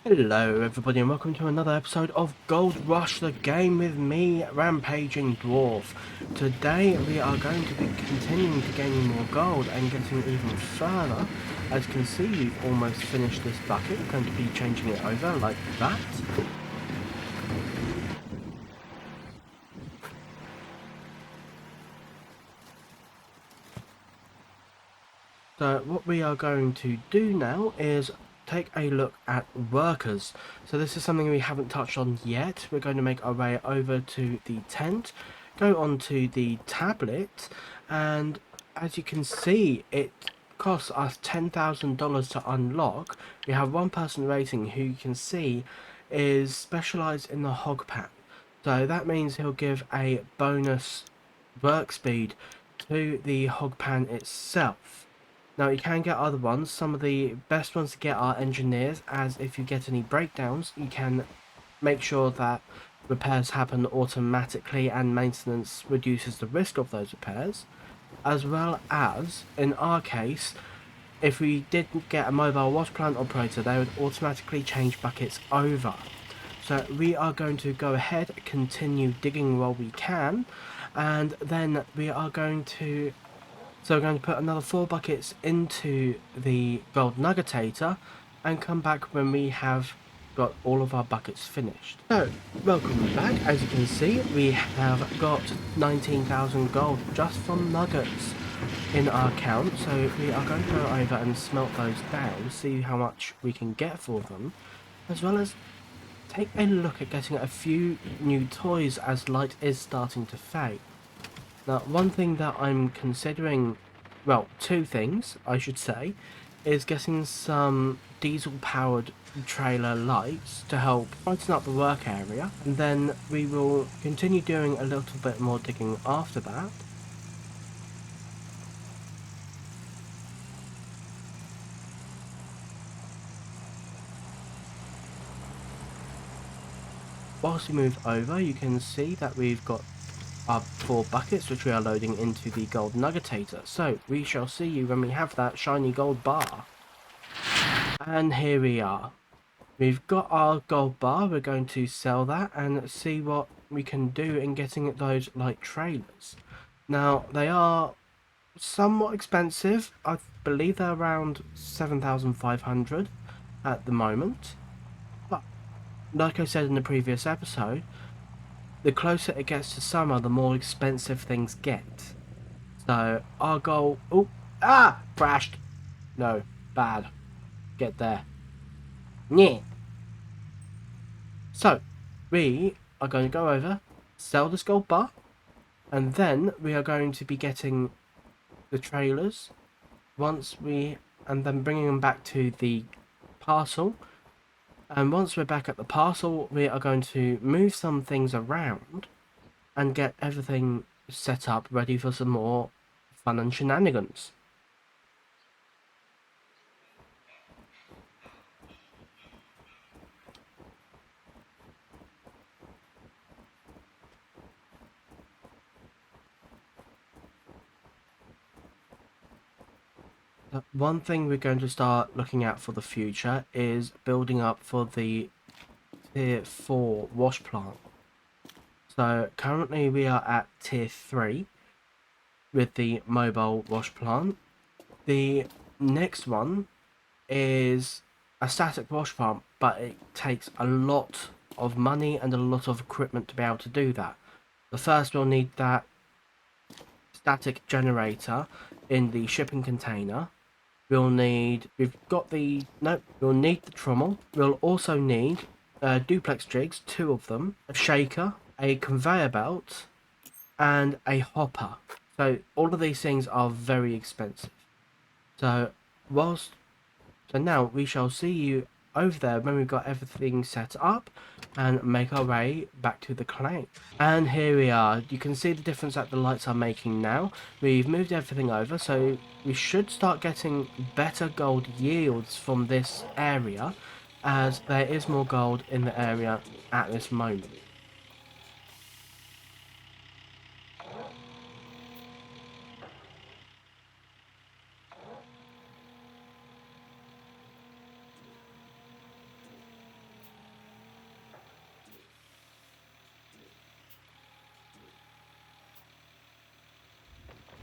Hello everybody and welcome to another episode of Gold Rush the game with me, Rampaging Dwarf. Today we are going to be continuing to gaining more gold and getting even further. As you can see, we've almost finished this bucket. We're going to be changing it over like that. So what we are going to do now is take a look at workers. So this is something we haven't touched on yet. We're going to make our way over to the tent, go onto the tablet, and as you can see, it costs us $10,000 to unlock. We have one person rating who you can see is specialised in the hog pan. So that means he'll give a bonus work speed to the hog pan itself. Now you can get other ones. Some of the best ones to get are engineers, as if you get any breakdowns, you can make sure that repairs happen automatically and maintenance reduces the risk of those repairs. As well as, in our case, if we did get a mobile wash plant operator, they would automatically change buckets over. So we are going to go ahead, continue digging while we can, and then we are going to so we're going to put another 4 buckets into the gold nuggetator and come back when we have got all of our buckets finished. So, welcome back. As you can see, we have got 19,000 gold just from nuggets in our account. So we are going to go over and smelt those down, see how much we can get for them, as well as take a look at getting a few new toys as light is starting to fade. Now, one thing that I'm considering, well, two things, I should say, is getting some diesel-powered trailer lights to help brighten up the work area, and then we will continue doing a little bit more digging after that. Whilst we move over, you can see that we've got our 4 buckets, which we are loading into the gold nuggetator. So, we shall see you when we have that shiny gold bar. And here we are. We've got our gold bar. We're going to sell that and see what we can do in getting those light trailers. Now, they are somewhat expensive. I believe they're around 7,500 at the moment. But like I said in the previous episode, the closer it gets to summer, the more expensive things get. So our goal... Oh! Ah! Crashed! No. Bad. Get there. Yeah. So, we are going to go over, sell this gold bar, and then we are going to be getting the trailers and then bringing them back to the parcel. And once we're back at the parcel, we are going to move some things around and get everything set up ready for some more fun and shenanigans. One thing we're going to start looking at for the future is building up for the tier 4 wash plant. So currently we are at tier 3 with the mobile wash plant. The next one is a static wash plant, but it takes a lot of money and a lot of equipment to be able to do that. The first we'll need that static generator in the shipping container. We'll need the trommel. We'll also need duplex jigs, 2 of them, a shaker, a conveyor belt, and a hopper. So all of these things are very expensive. So now we shall see you over there when we've got everything set up and make our way back to the claim. And here we are. You can see the difference that the lights are making now. We've moved everything over, so we should start getting better gold yields from this area, as there is more gold in the area at this moment.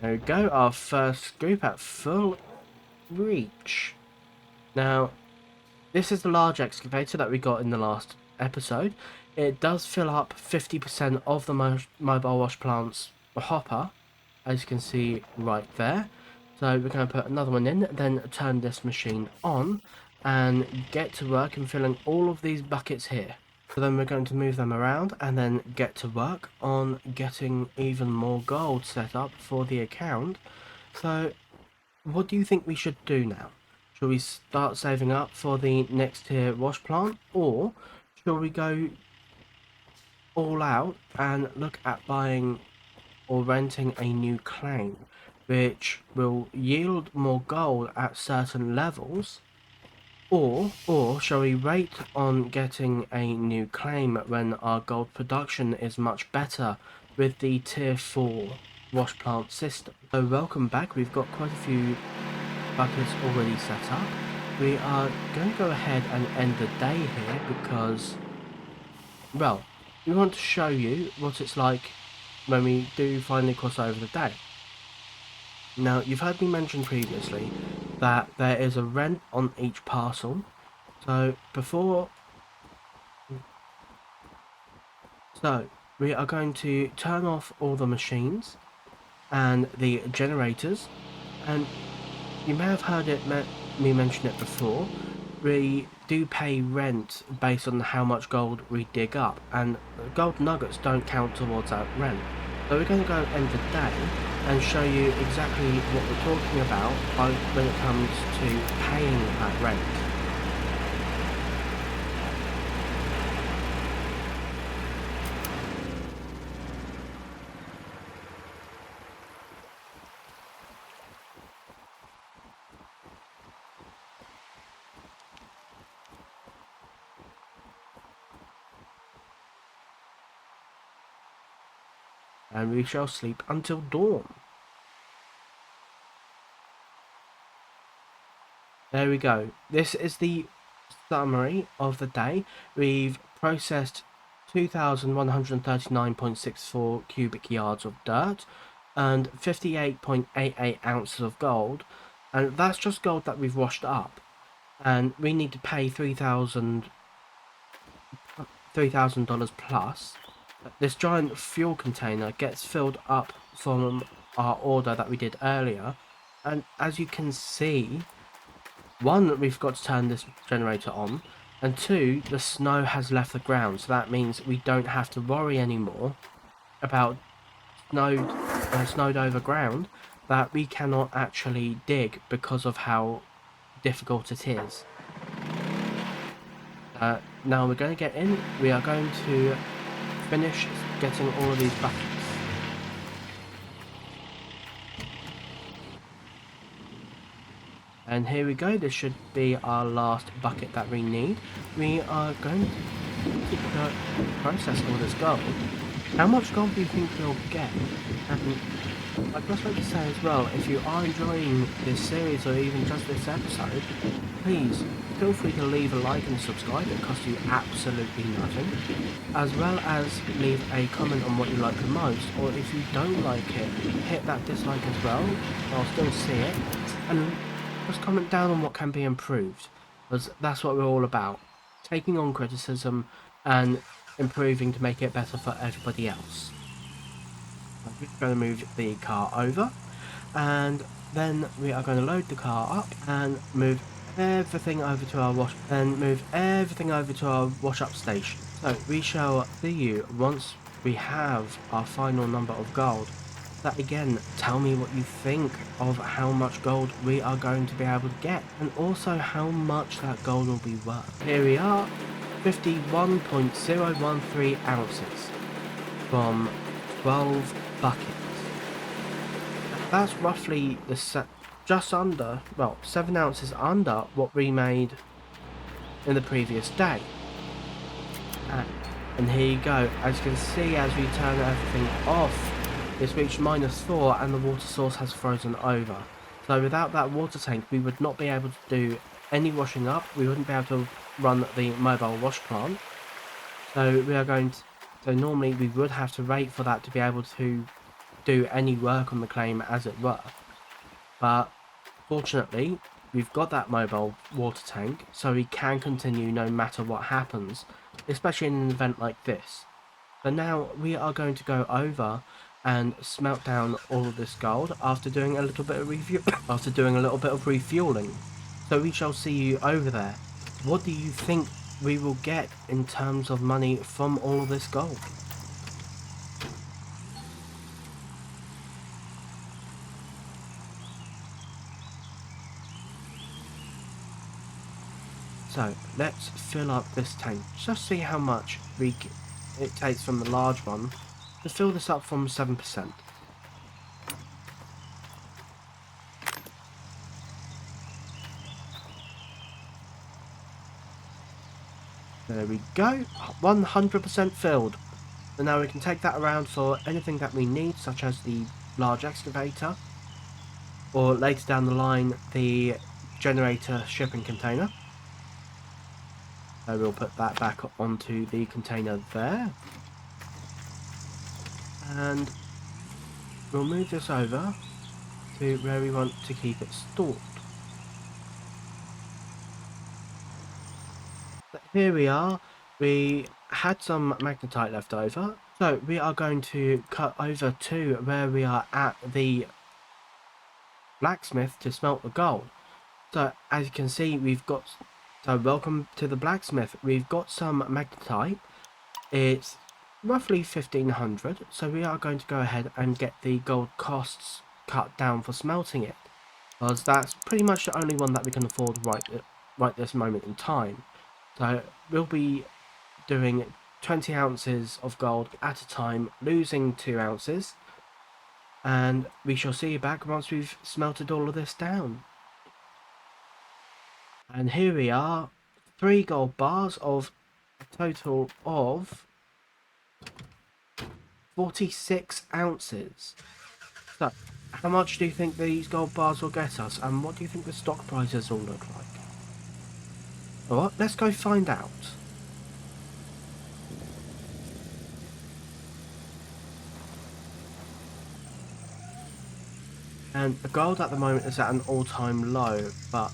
There we go, our first scoop at full reach. Now, this is the large excavator that we got in the last episode. It does fill up 50% of the mobile wash plant's hopper, as you can see right there. So we're going to put another one in, then turn this machine on and get to work in filling all of these buckets here. So then we're going to move them around and then get to work on getting even more gold set up for the account. So what do you think we should do now? Shall we start saving up for the next tier wash plant, or shall we go all out and look at buying or renting a new claim, which will yield more gold at certain levels? Or shall we wait on getting a new claim when our gold production is much better with the tier 4 wash plant system? So welcome back, we've got quite a few buckets already set up. We are going to go ahead and end the day here because, well, we want to show you what it's like when we do finally cross over the day. Now, you've heard me mention previously that there is a rent on each parcel. So we are going to turn off all the machines and the generators, and you may have heard me mention it before. We do pay rent based on how much gold we dig up, and gold nuggets don't count towards that rent. So we're going to go end the day and show you exactly what we're talking about when it comes to paying that rent. And we shall sleep until dawn. There we go. This is the summary of the day. We've processed 2,139.64 cubic yards of dirt and 58.88 ounces of gold, and that's just gold that we've washed up, and we need to pay $3,000 plus. This giant fuel container gets filled up from our order that we did earlier, and as you can see, one, we've got to turn this generator on, and two, the snow has left the ground, so that means we don't have to worry anymore about snowed over ground that we cannot actually dig because of how difficult it is. Now we're going to get in, we are going to finish getting all of these buckets. And here we go, this should be our last bucket that we need. We are going to process all this gold. How much gold do you think we'll get? And I'd just like to say as well, if you are enjoying this series or even just this episode, please feel free to leave a like and subscribe. It costs you absolutely nothing, as well as leave a comment on what you like the most, or if you don't like it, hit that dislike as well. I'll still see it, and just comment down on what can be improved, because that's what we're all about, taking on criticism and improving to make it better for everybody else. I'm just going to move the car over, and then we are going to load the car up and move everything over to our wash up station. So we shall see you once we have our final number of gold. That again, tell me what you think of how much gold we are going to be able to get, and also how much that gold will be worth. Here we are, 51.013 ounces from 12 buckets. That's roughly just under, well, 7 ounces under what we made in the previous day. And here you go, as you can see, as we turn everything off, it's reached -4 and the water source has frozen over. So without that water tank, we would not be able to do any washing up, we wouldn't be able to run the mobile wash plant. So we are going to, so normally we would have to wait for that to be able to do any work on the claim, as it were. But fortunately, we've got that mobile water tank, so we can continue no matter what happens, especially in an event like this. So now we are going to go over and smelt down all of this gold after doing a little bit of refueling. So we shall see you over there. What do you think we will get in terms of money from all of this gold? So let's fill up this tank. Just see how much it takes from the large one to fill this up from 7%. There we go, 100% filled. And now we can take that around for anything that we need, such as the large excavator, or later down the line, the generator shipping container. So we'll put that back onto the container there. And we'll move this over to where we want to keep it stored. But here we are. We had some magnetite left over, so we are going to cut over to where we are at the blacksmith to smelt the gold. So as you can see, welcome to the blacksmith. We've got some magnetite. It's roughly 1500, so we are going to go ahead and get the gold costs cut down for smelting it, because that's pretty much the only one that we can afford right this moment in time. So we'll be doing 20 ounces of gold at a time, losing 2 ounces, and we shall see you back once we've smelted all of this down. And here we are, 3 gold bars of a total of 46 ounces. So, how much do you think these gold bars will get us, and what do you think the stock prices will look like? Alright, let's go find out. And the gold at the moment is at an all-time low, but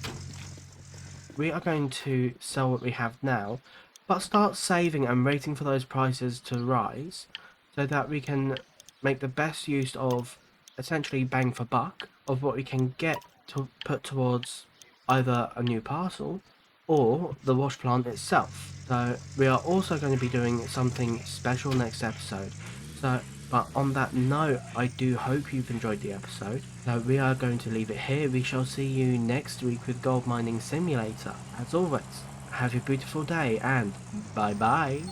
we are going to sell what we have now, but start saving and waiting for those prices to rise, so that we can make the best use of essentially bang for buck of what we can get to put towards either a new parcel or the wash plant itself. So we are also going to be doing something special next episode. But on that note, I do hope you've enjoyed the episode. So we are going to leave it here. We shall see you next week with Gold Mining Simulator. As always, have a beautiful day and bye bye.